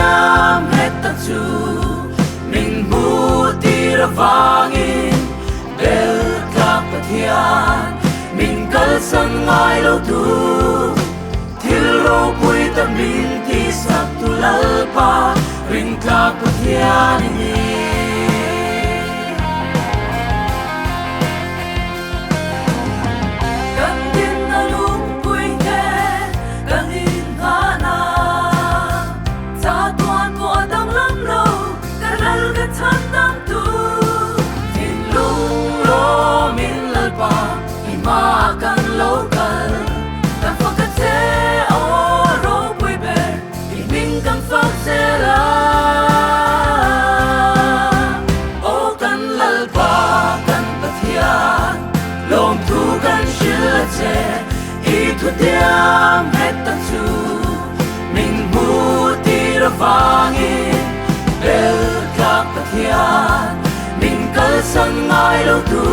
tiam hết ta chu mình mu ti ra vangin bel kap pathian mình kal sang ngai lo tu thil ro pui ta min ti sak tu lalpa ring kap pathian ni thu tiam hết ta chu mình mu ti ra vangin bel kap pathian mình kal sang ngai lo tu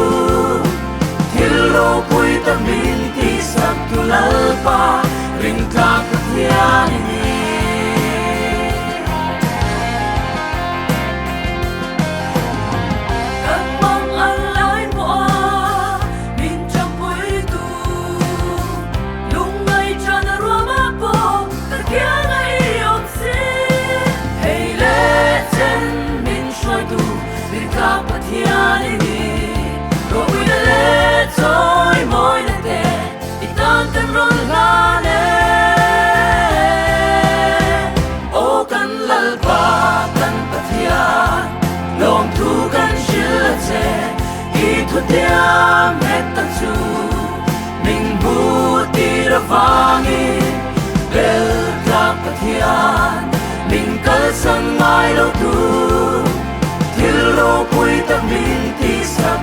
thil ro pui ta min ti sak tu lalpa ring kap pathian ni tôi môi nè tê đi tan tan run la nè ô căn lal pa căn pathian lòng thu căn shil che i thu tiam hết ta chu mình mu ti ra vangin bel kap pathian mình kal sang ngai lo tu thil ro pui ta min ti sak